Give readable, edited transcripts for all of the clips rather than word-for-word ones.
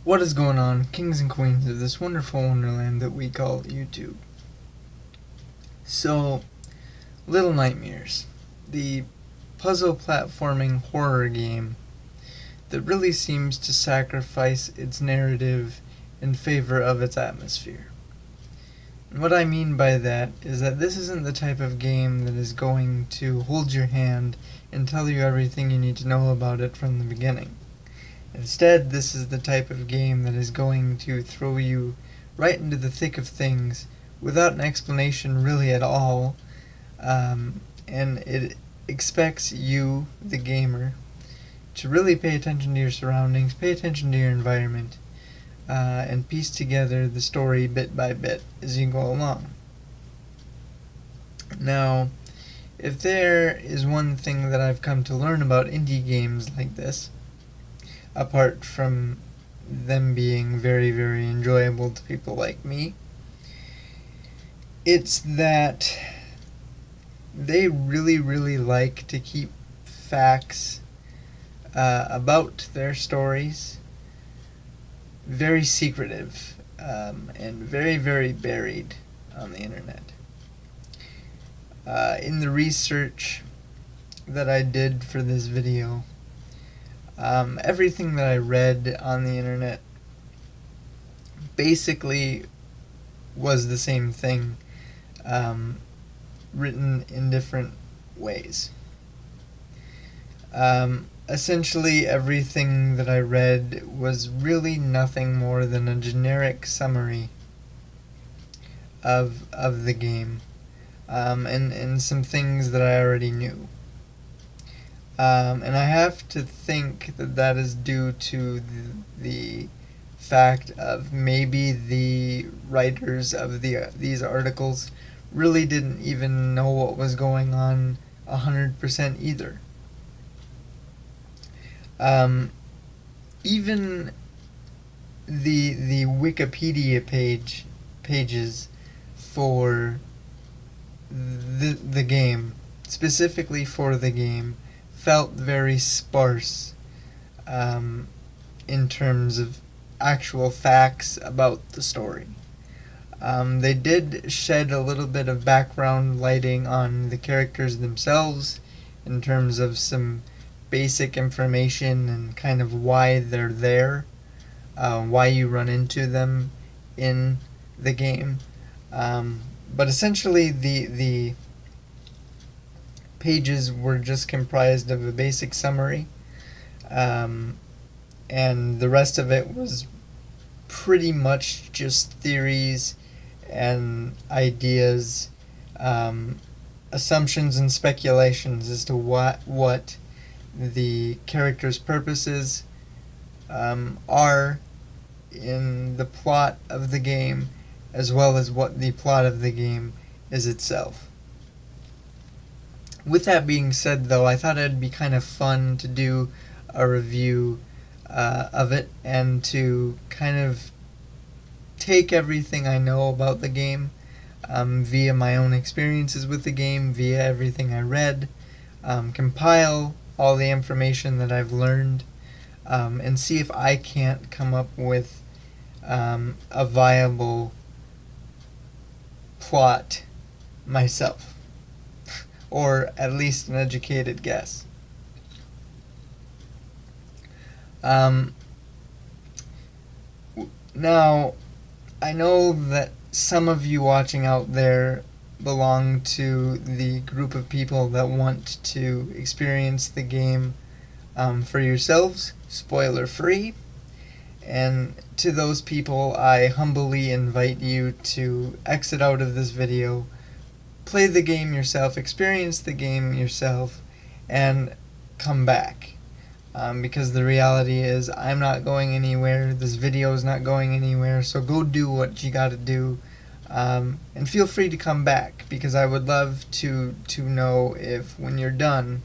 What is going on, kings and queens of this wonderful wonderland that we call YouTube? So, Little Nightmares, the puzzle platforming horror game that really seems to sacrifice its narrative in favor of its atmosphere. And what I mean by that is that this isn't the type of game that is going to hold your hand and tell you everything you need to know about it from the beginning. Instead, this is the type of game that is going to throw you right into the thick of things without an explanation really at all, and it expects you, the gamer, to really pay attention to your surroundings, pay attention to your environment, and piece together the story bit by bit as you go along. Now, if there is one thing that I've come to learn about indie games like this, apart from them being very, very enjoyable to people like me, it's that they really, really like to keep facts about their stories very secretive and very, very buried on the internet. In the research that I did for this video, everything that I read on the internet basically was the same thing, written in different ways. Essentially, everything that I read was really nothing more than a generic summary of the game, and some things that I already knew. And I have to think that that is due to the fact of maybe the writers of these articles really didn't even know what was going on 100% either. Even the Wikipedia pages for the game, specifically for the game, felt very sparse in terms of actual facts about the story. They did shed a little bit of background lighting on the characters themselves in terms of some basic information and kind of why they're there, why you run into them in the game. But essentially the pages were just comprised of a basic summary, and the rest of it was pretty much just theories and ideas, assumptions and speculations as to what the characters' purposes are in the plot of the game, as well as what the plot of the game is itself. With that being said, though, I thought it'd be kind of fun to do a review of it and to kind of take everything I know about the game, via my own experiences with the game, via everything I read, compile all the information that I've learned, and see if I can't come up with a viable plot myself, or at least an educated guess. Now, I know that some of you watching out there belong to the group of people that want to experience the game for yourselves, spoiler free. And to those people, I humbly invite you to exit out of this video, play the game yourself, experience the game yourself, and come back. Because the reality is, I'm not going anywhere, this video is not going anywhere, so go do what you gotta do, and feel free to come back, because I would love to know if, when you're done,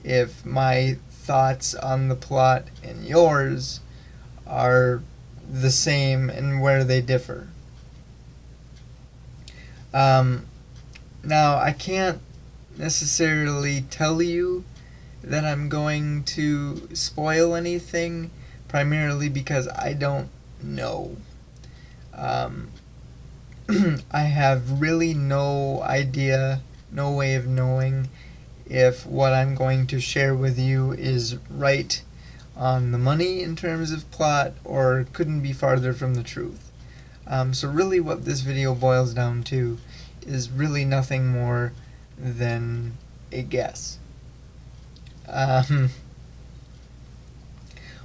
if my thoughts on the plot and yours are the same and where they differ. Now, I can't necessarily tell you that I'm going to spoil anything, primarily because I don't know. Um, I have really no idea, no way of knowing if what I'm going to share with you is right on the money in terms of plot or couldn't be farther from the truth. So really what this video boils down to is really nothing more than a guess.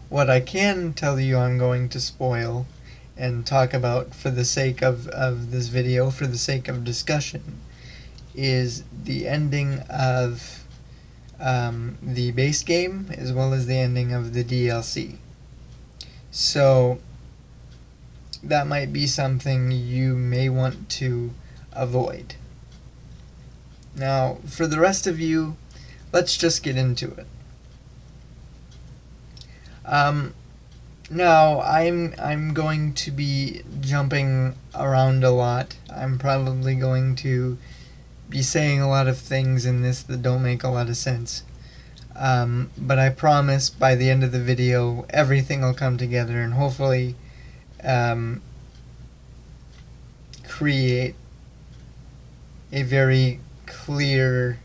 What I can tell you I'm going to spoil and talk about for the sake of this video, for the sake of discussion, is the ending of the base game as well as the ending of the DLC. So that might be something you may want to avoid. Now, for the rest of you, let's just get into it. Now, I'm going to be jumping around a lot. I'm probably going to be saying a lot of things in this that don't make a lot of sense. But I promise by the end of the video, everything will come together and hopefully create a very clear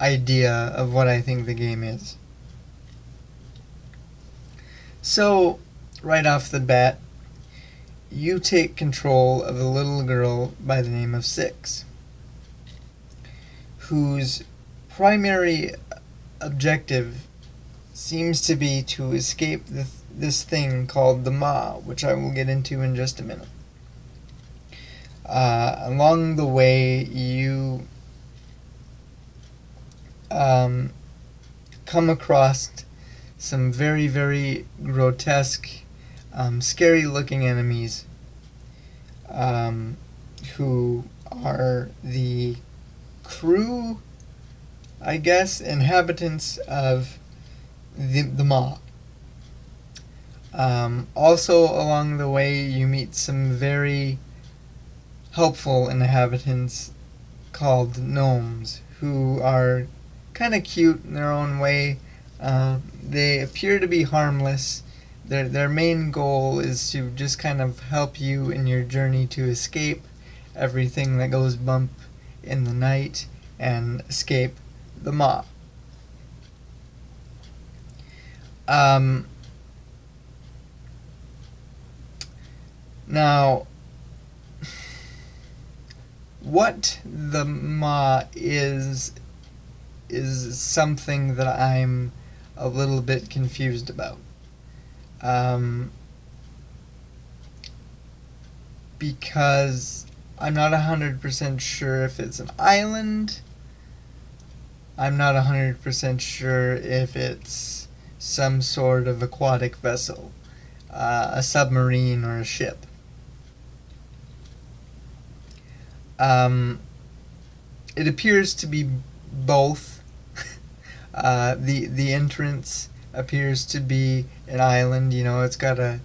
idea of what I think the game is. So, right off the bat, you take control of a little girl by the name of Six, whose primary objective seems to be to escape this thing called the Maw, which I will get into in just a minute. Along the way, you come across some very, very grotesque, scary-looking enemies who are the crew, I guess, inhabitants of the Maw. Also, along the way, you meet some very helpful inhabitants called gnomes, who are kind of cute in their own way. They appear to be harmless. Their main goal is to just kind of help you in your journey to escape everything that goes bump in the night and escape the Maw. Now, what the Maw is something that I'm a little bit confused about. Because I'm not 100% sure if it's an island. I'm not 100% sure if it's some sort of aquatic vessel, a submarine or a ship. It appears to be both. The entrance appears to be an island. You know, it's got a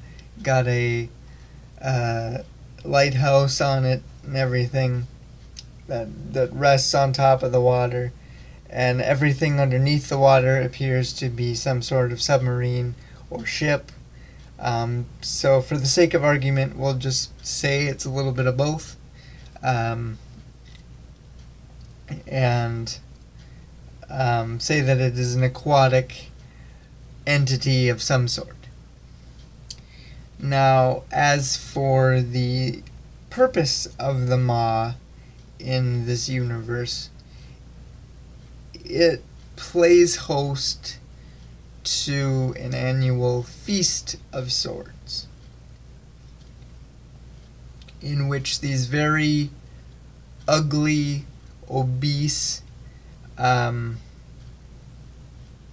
lighthouse on it and everything that rests on top of the water, and everything underneath the water appears to be some sort of submarine or ship. So for the sake of argument, we'll just say it's a little bit of both. And say that it is an aquatic entity of some sort. Now, as for the purpose of the Maw in this universe, it plays host to an annual feast of sorts, in which these very ugly, obese,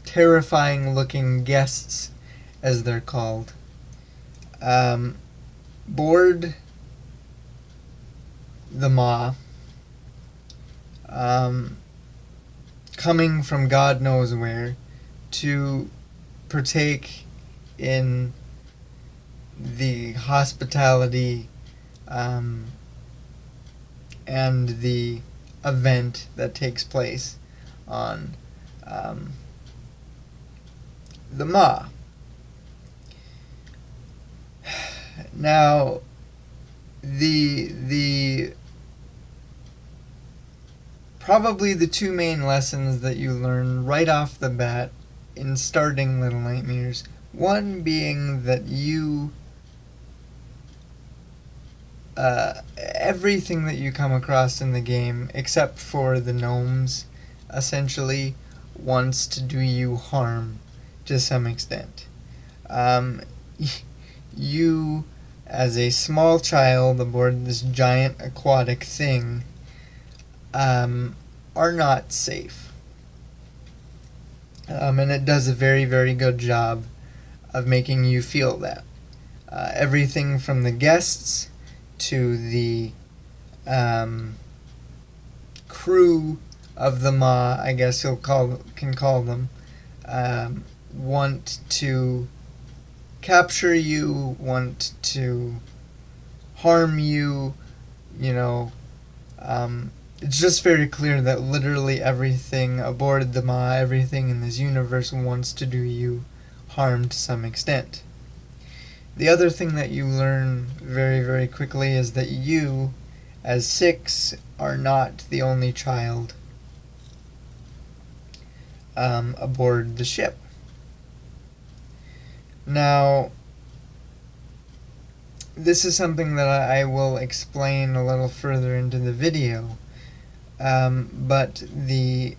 terrifying looking guests, as they're called, board the Maw, coming from God knows where, to partake in the hospitality and the event that takes place on the Maw. Now, the probably the two main lessons that you learn right off the bat in starting Little Nightmares, one being that everything that you come across in the game, except for the gnomes, essentially wants to do you harm to some extent. Um, you, as a small child aboard this giant aquatic thing, are not safe. And it does a very, very good job of making you feel that. Everything from the guests to the crew of the Maw, I guess you can call them, want to capture you, want to harm you, you know. It's just very clear that literally everything aboard the Maw, everything in this universe wants to do you harm to some extent. The other thing that you learn very, very quickly is that you, as Six, are not the only child aboard the ship. Now, this is something that I will explain a little further into the video, but the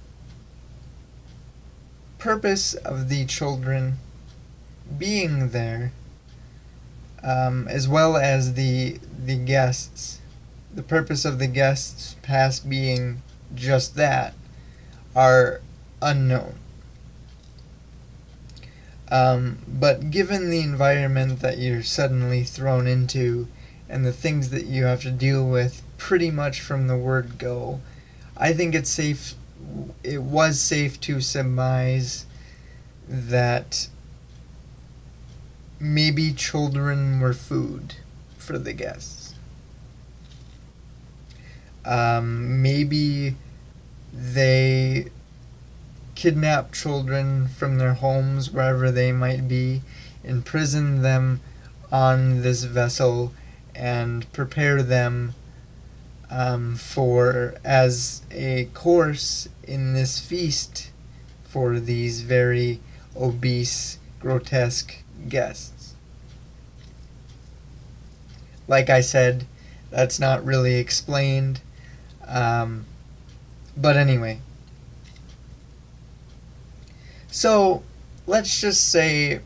purpose of the children being there, as well as the guests, the purpose of the guests past being just that, are unknown. But given the environment that you're suddenly thrown into and the things that you have to deal with pretty much from the word go, I think it was safe to surmise that maybe children were food for the guests. Maybe they kidnap children from their homes, wherever they might be, imprison them on this vessel, and prepare them for as a course in this feast for these very obese, grotesque guests. Like I said, that's not really explained, but anyway. So, let's just say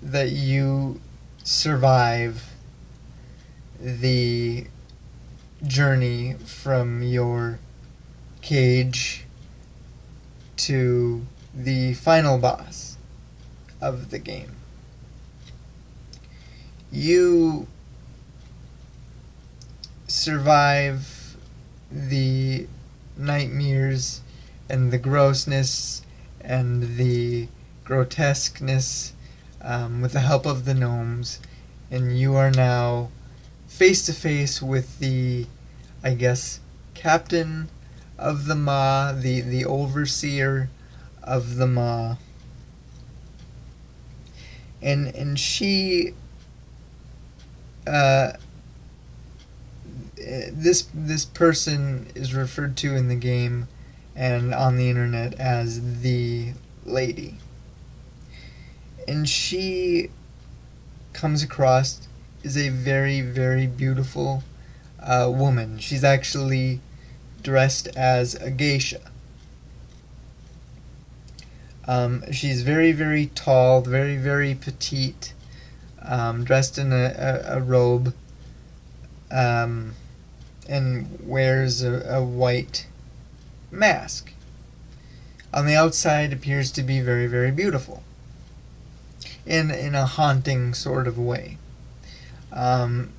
that you survive the journey from your cage to the final boss of the game. You survive the nightmares and the grossness and the grotesqueness with the help of the gnomes, and you are now face to face with the, I guess, captain of the Maw, the overseer of the Maw. And she, this person is referred to in the game and on the internet as the lady. And she comes across is a very, very beautiful woman. She's actually dressed as a geisha. She's very, very tall, very, very petite, dressed in a robe, and wears a white mask. On the outside appears to be very, very beautiful, in a haunting sort of way. And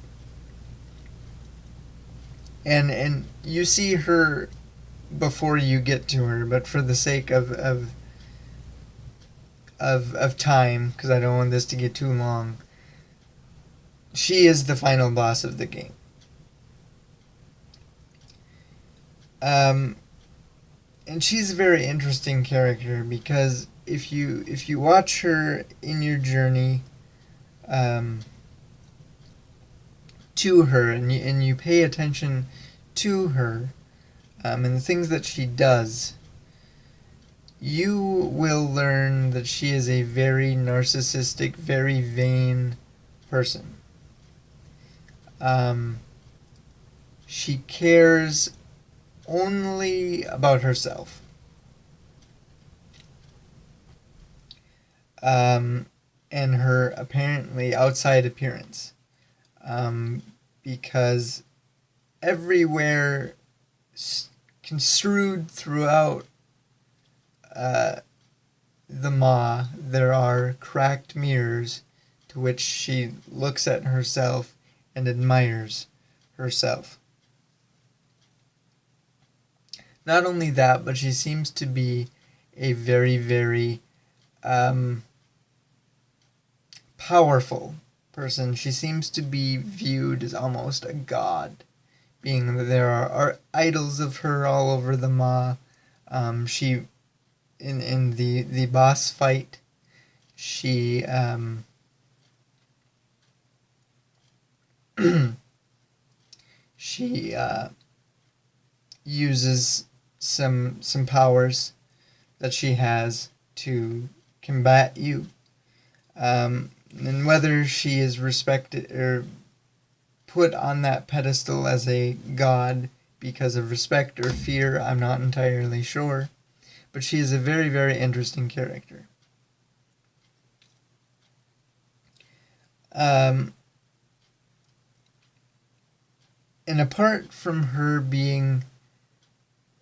you see her before you get to her, but for the sake of time, because I don't want this to get too long, she is the final boss of the game. And she's a very interesting character, because if you watch her in your journey, to her, and you pay attention to her, and the things that she does, you will learn that she is a very narcissistic, very vain person. She cares only about herself. And her apparently outside appearance. Because everywhere construed throughout the maw, there are cracked mirrors to which she looks at herself and admires herself. Not only that, but she seems to be a very, very powerful person. She seems to be viewed as almost a god, being that there are idols of her all over the maw. She, in the boss fight, she she uses some powers that she has to combat you. And whether she is respected or put on that pedestal as a god because of respect or fear, I'm not entirely sure. But she is a very, very interesting character. And apart from her being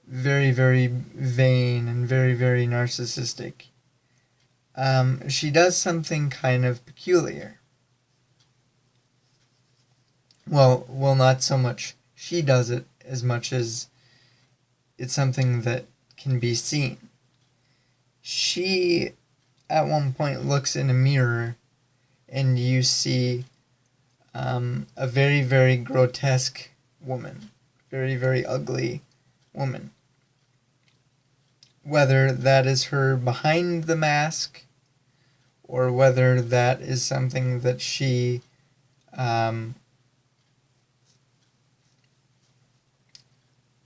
very, very vain and very, very narcissistic, she does something kind of peculiar. Well, not so much she does it as much as it's something that can be seen. She, at one point, looks in a mirror and you see a very, very grotesque woman. Very, very ugly woman. Whether that is her behind the mask, or whether that is something that she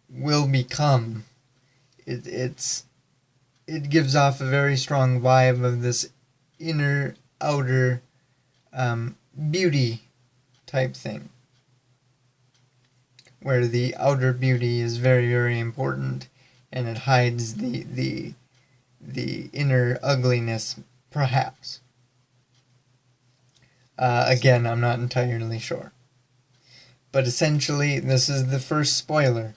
will become. It gives off a very strong vibe of this inner outer beauty type thing, where the outer beauty is very, very important and it hides the inner ugliness, perhaps. Again, I'm not entirely sure. But essentially, this is the first spoiler.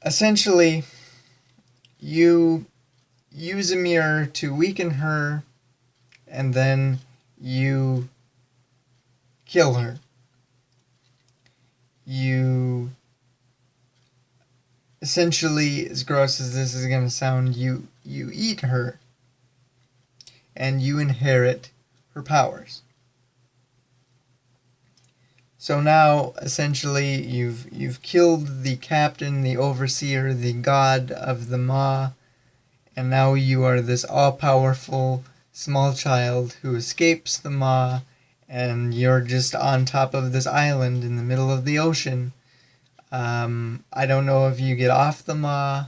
Essentially, you use a mirror to weaken her, and then you kill her. You essentially, as gross as this is going to sound, you eat her, and you inherit her powers. So now, essentially, you've killed the captain, the overseer, the god of the maw, and now you are this all-powerful small child who escapes the maw, and you're just on top of this island in the middle of the ocean. I don't know if you get off the maw.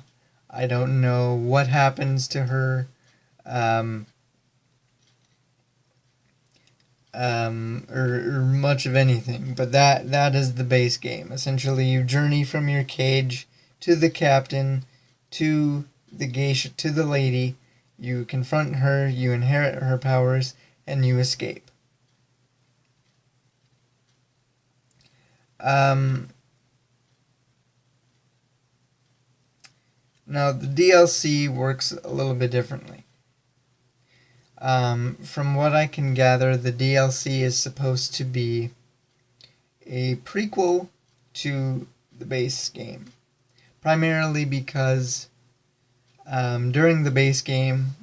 I don't know what happens to her. Or much of anything, but that is the base game. Essentially, you journey from your cage to the captain, to the geisha, to the lady. You confront her, you inherit her powers, and you escape. Now, the DLC works a little bit differently. From what I can gather, the DLC is supposed to be a prequel to the base game. Primarily because during the base game,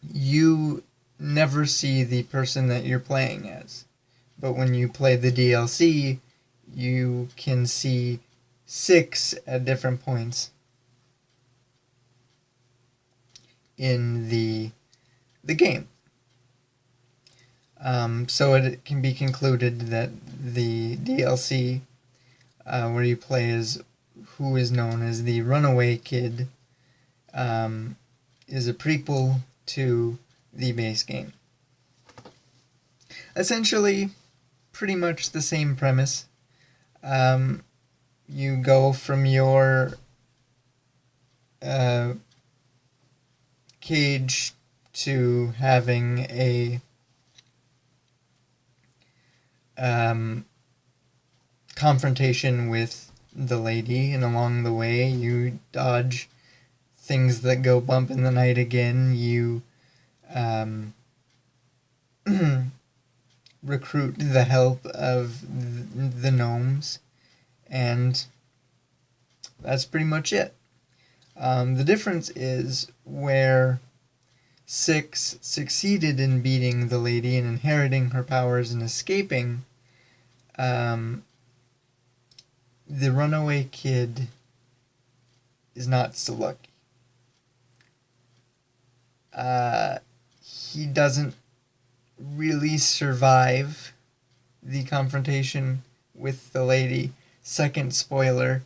you never see the person that you're playing as. But when you play the DLC, you can see 6 at different points in the game. So it can be concluded that the DLC, where you play as who is known as the Runaway Kid, is a prequel to the base game. Essentially, pretty much the same premise. You go from your cage to having a confrontation with the lady, and along the way you dodge things that go bump in the night again. You recruit the help of the gnomes, and that's pretty much it. The difference is where 6 succeeded in beating the lady and inheriting her powers and escaping, the runaway kid is not so lucky. He doesn't really survive the confrontation with the lady. Second spoiler,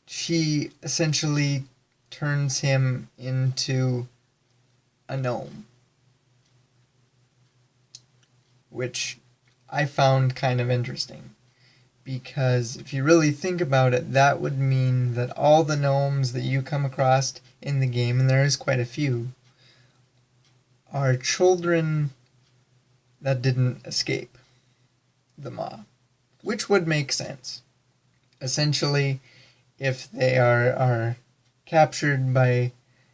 she essentially turns him into a gnome, which I found kind of interesting, because if you really think about it, that would mean that all the gnomes that you come across in the game, and there is quite a few, are children that didn't escape the Maw, which would make sense. Essentially, if they are captured by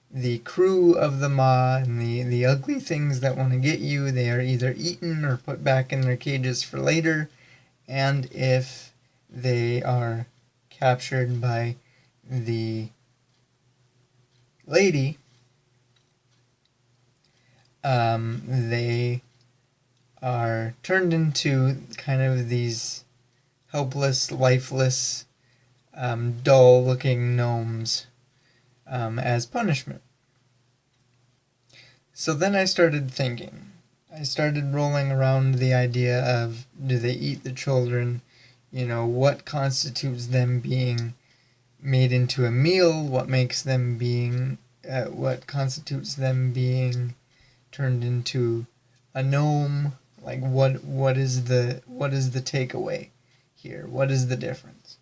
the crew of the Maw and the ugly things that want to get you, they are either eaten or put back in their cages for later. And if they are captured by the lady, they are turned into kind of these helpless, lifeless, dull-looking gnomes as punishment. So then I started thinking. I started rolling around the idea of, do they eat the children? What constitutes them being made into a meal? What makes them being, what constitutes them being turned into a gnome? Like, what is the takeaway here? What is the difference?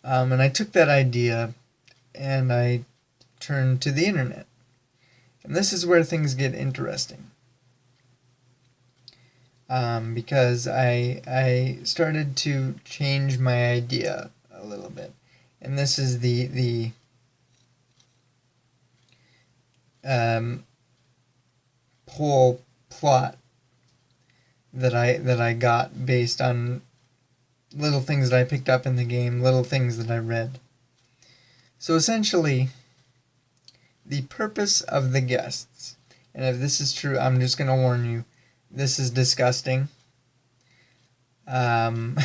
And I took that idea and I turned to the internet. And this is where things get interesting. Because I started to change my idea a little bit. And this is the whole plot that I got based on little things that I picked up in the game, little things that I read. So essentially, the purpose of the guests, and if this is true, I'm just going to warn you, this is disgusting. And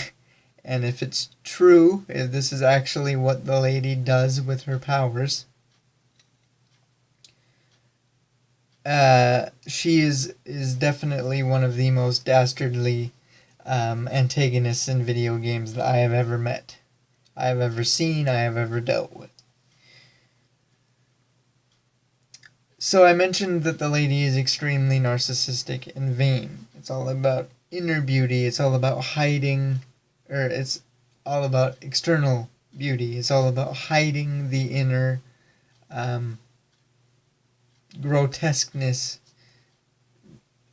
if it's true, if this is actually what the lady does with her powers, she is definitely one of the most dastardly antagonists in video games that I have ever met, I have ever seen, I have ever dealt with. So I mentioned that the lady is extremely narcissistic and vain. It's all about inner beauty. It's all about hiding, or it's all about external beauty. It's all about hiding the inner grotesqueness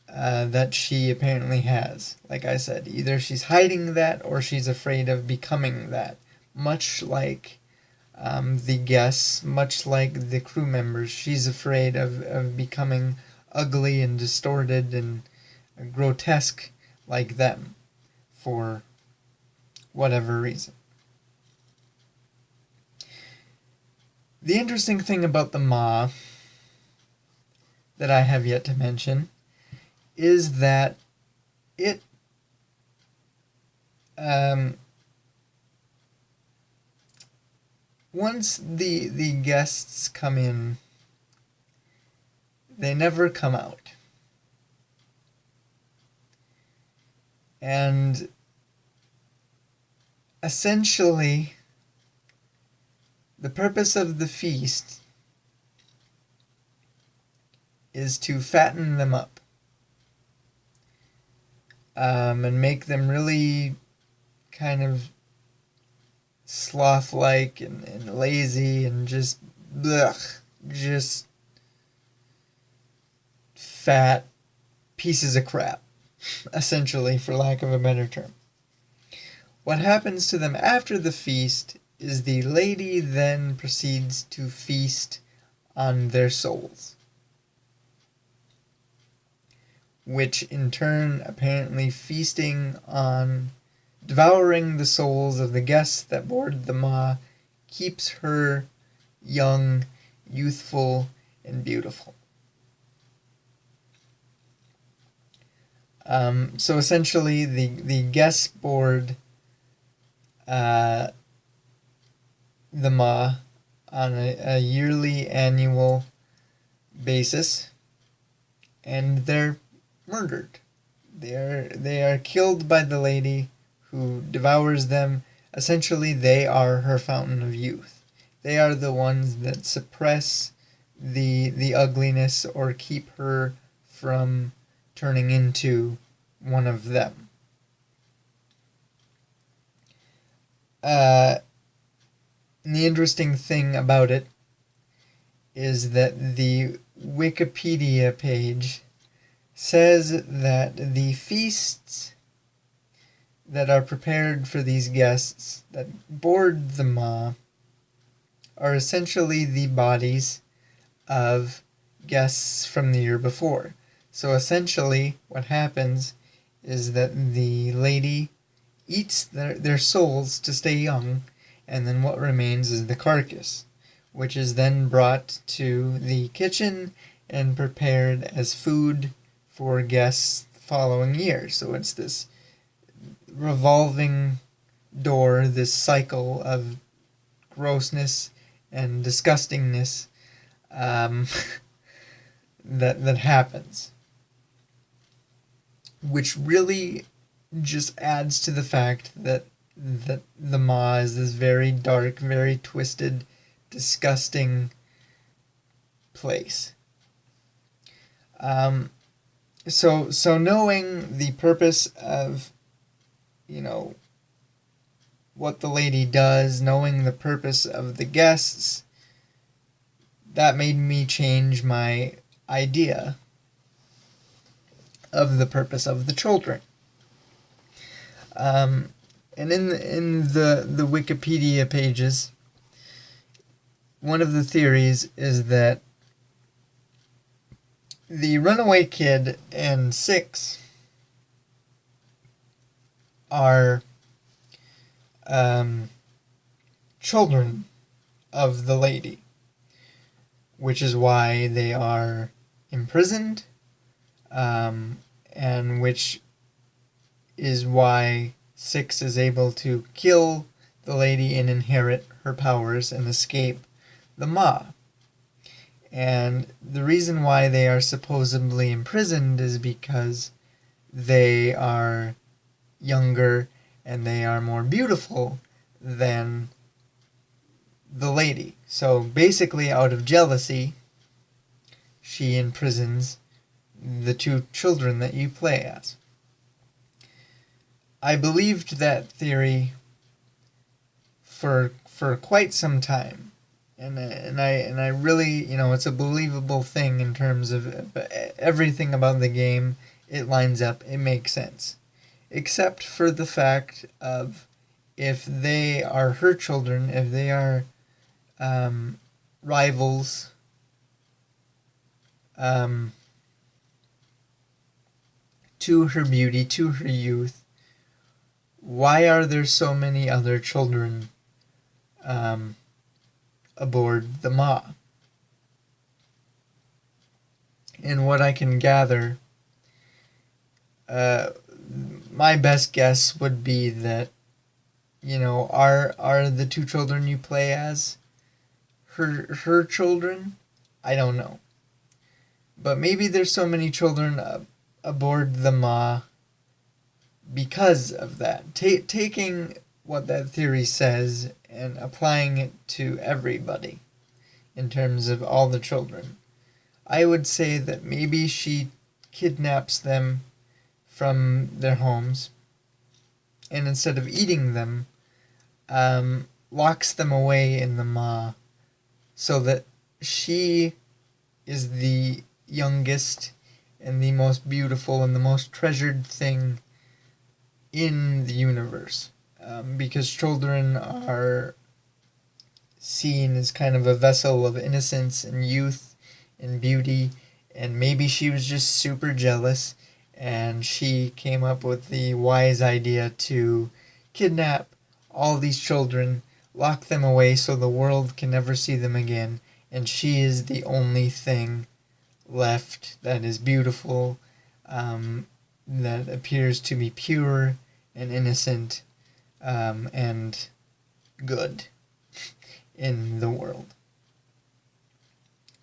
that she apparently has. Like I said, either she's hiding that or she's afraid of becoming that. Much like the guests, much like the crew members, she's afraid of becoming ugly and distorted and grotesque like them for whatever reason. The interesting thing about the Maw that I have yet to mention is that it once the guests come in, they never come out. And essentially, the purpose of the feast is to fatten them up, and make them really kind of sloth-like and lazy and just just fat pieces of crap, essentially, for lack of a better term. What happens to them after the feast is the lady then proceeds to feast on their souls, which in turn apparently feasting on devouring the souls of the guests that board the maw keeps her young, youthful, and beautiful. So essentially, the guests board the maw on a yearly, annual basis, and they're murdered. They are killed by the lady who devours them. Essentially, they are her fountain of youth. They are the ones that suppress the ugliness or keep her from turning into one of them. The interesting thing about it is that the Wikipedia page says that the feasts that are prepared for these guests that board the maw are essentially the bodies of guests from the year before. So essentially, what happens is that the lady eats their souls to stay young, and then what remains is the carcass, which is then brought to the kitchen and prepared as food for guests the following year. So it's this revolving door, this cycle of grossness and disgustingness that happens, which really just adds to the fact that the maw is this very dark, very twisted, disgusting place. So knowing the purpose of, what the lady does, knowing the purpose of the guests, that made me change my idea of the purpose of the children. And in the Wikipedia pages, one of the theories is that the runaway kid and Six are children of the lady, which is why they are imprisoned, and which is why Six is able to kill the lady and inherit her powers and escape the maw. And the reason why they are supposedly imprisoned is because they are younger and they are more beautiful than the lady. So basically, out of jealousy, she imprisons the two children that you play as. I believed that theory for quite some time, and I really, it's a believable thing in terms of everything about the game. It lines up, it makes sense, except for the fact of if they are her children, if they are rivals, to her beauty, to her youth, why are there so many other children aboard the maw? And what I can gather, my best guess would be that, are the two children you play as her children? I don't know. But maybe there's so many children aboard the Ma because of that. Taking what that theory says and applying it to everybody in terms of all the children, I would say that maybe she kidnaps them from their homes and instead of eating them, locks them away in the Ma so that she is the youngest and the most beautiful and the most treasured thing in the universe. Because children are seen as kind of a vessel of innocence and youth and beauty, and maybe she was just super jealous and she came up with the wise idea to kidnap all these children, lock them away so the world can never see them again, and she is the only thing left that is beautiful, that appears to be pure and innocent, and good in the world.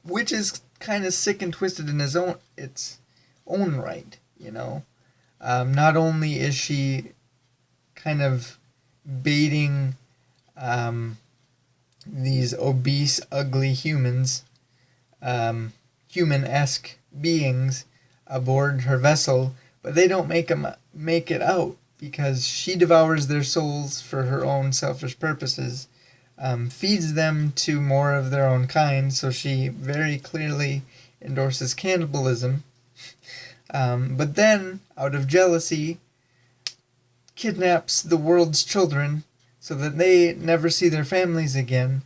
Which is kind of sick and twisted in its own right, you know. Not only is she kind of baiting these obese, ugly humans, human-esque beings aboard her vessel, but they don't make it out because she devours their souls for her own selfish purposes, feeds them to more of their own kind, so she very clearly endorses cannibalism. But then, out of jealousy, kidnaps the world's children so that they never see their families again,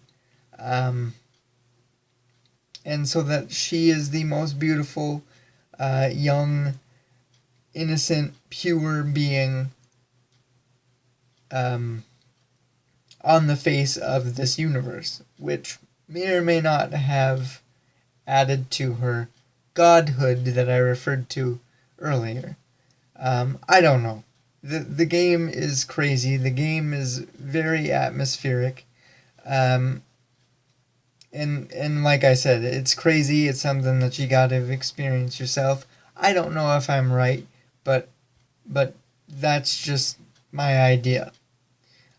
and so that she is the most beautiful, young, innocent, pure being on the face of this universe, which may or may not have added to her godhood that I referred to earlier. I don't know. The game is crazy. The game is very atmospheric. And like I said, it's crazy. It's something that you gotta experience yourself. I don't know if I'm right, but that's just my idea.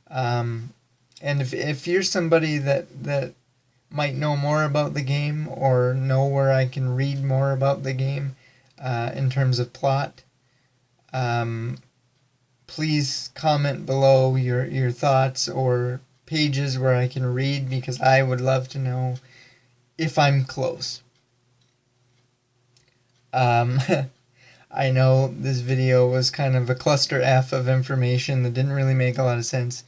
And if you're somebody that might know more about the game or know where I can read more about the game in terms of plot, please comment below your thoughts or pages where I can read, because I would love to know if I'm close. I know this video was kind of a cluster F of information that didn't really make a lot of sense,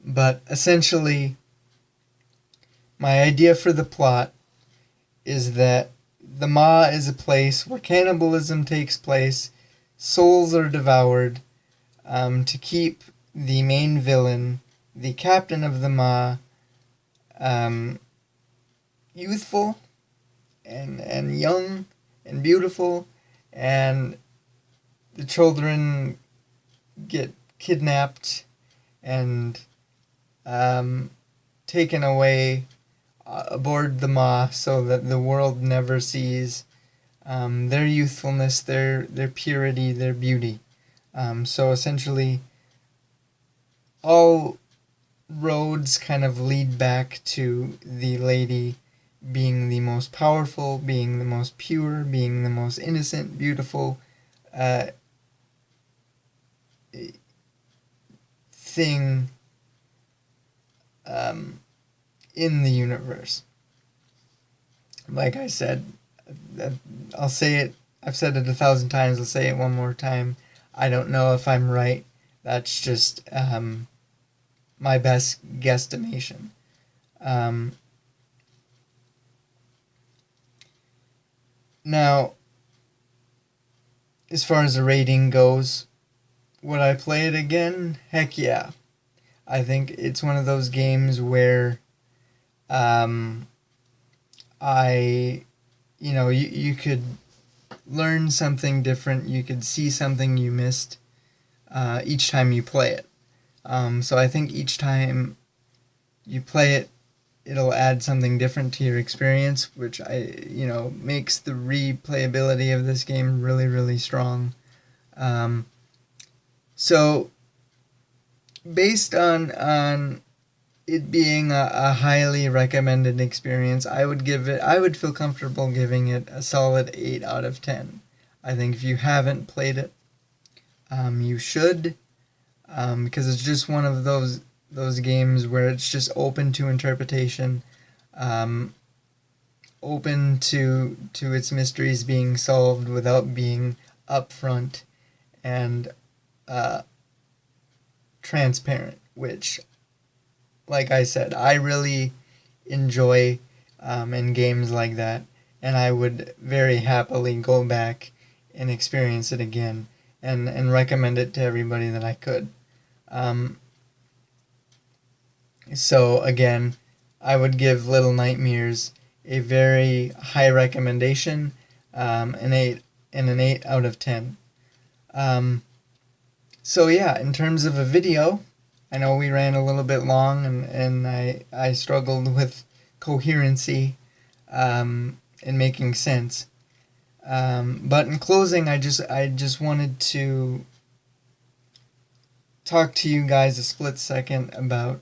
but essentially my idea for the plot is that the Ma is a place where cannibalism takes place, souls are devoured, to keep the main villain, the captain of the Ma, youthful and young and beautiful, and the children get kidnapped and taken away aboard the Ma so that the world never sees their youthfulness, their purity, their beauty. So essentially, all roads kind of lead back to the lady being the most powerful, being the most pure, being the most innocent, beautiful thing in the universe. Like I said, I'll say it, I've said it 1,000 times, I'll say it one more time. I don't know if I'm right. That's just my best guesstimation. Now, as far as the rating goes, would I play it again? Heck yeah. I think it's one of those games where you could learn something different, you could see something you missed each time you play it. So I think each time you play it, it'll add something different to your experience, which makes the replayability of this game really, really strong. So based on it being a highly recommended experience, I would feel comfortable giving it a solid 8 out of 10. I think if you haven't played it, you should, because it's just one of those games where it's just open to interpretation, open to its mysteries being solved without being upfront and transparent, which, like I said, I really enjoy in games like that, and I would very happily go back and experience it again and recommend it to everybody that I could. So again, I would give Little Nightmares a very high recommendation, an 8 out of 10. So yeah, in terms of a video, I know we ran a little bit long, and I struggled with coherency and making sense. But in closing, I just wanted to talk to you guys a split second about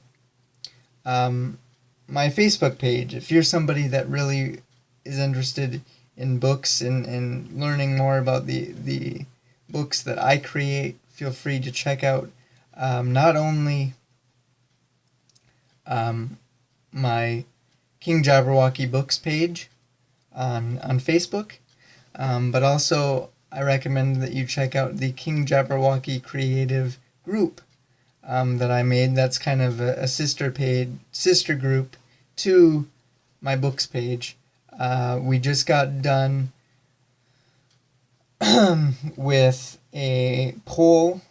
my Facebook page. If you're somebody that really is interested in books and learning more about the books that I create, feel free to check out not only my King Jabberwocky Books page on Facebook, but also I recommend that you check out the King Jabberwocky Creative Group that I made. That's kind of a sister group to my books page. We just got done with a poll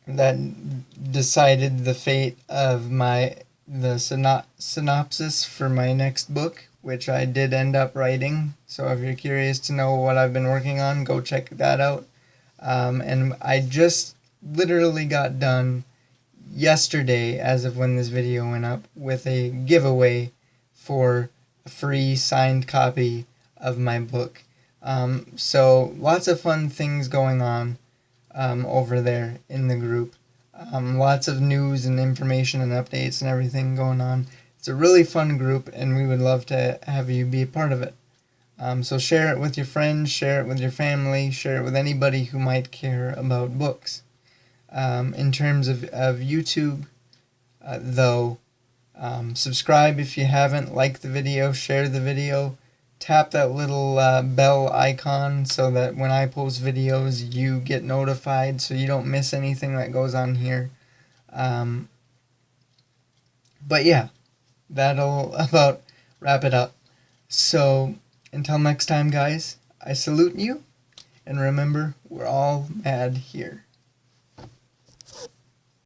that decided the fate of the synopsis for my next book, which I did end up writing. So if you're curious to know what I've been working on, go check that out. And I just literally got done yesterday, as of when this video went up, with a giveaway for a free signed copy of my book. So lots of fun things going on over there in the group. Lots of news and information and updates and everything going on. It's a really fun group, and we would love to have you be a part of it. So share it with your friends, share it with your family, share it with anybody who might care about books. In terms of YouTube, though, subscribe if you haven't, like the video, share the video, tap that little bell icon so that when I post videos you get notified so you don't miss anything that goes on here. But yeah, that'll about wrap it up. So until next time, guys, I salute you, and remember, we're all mad here.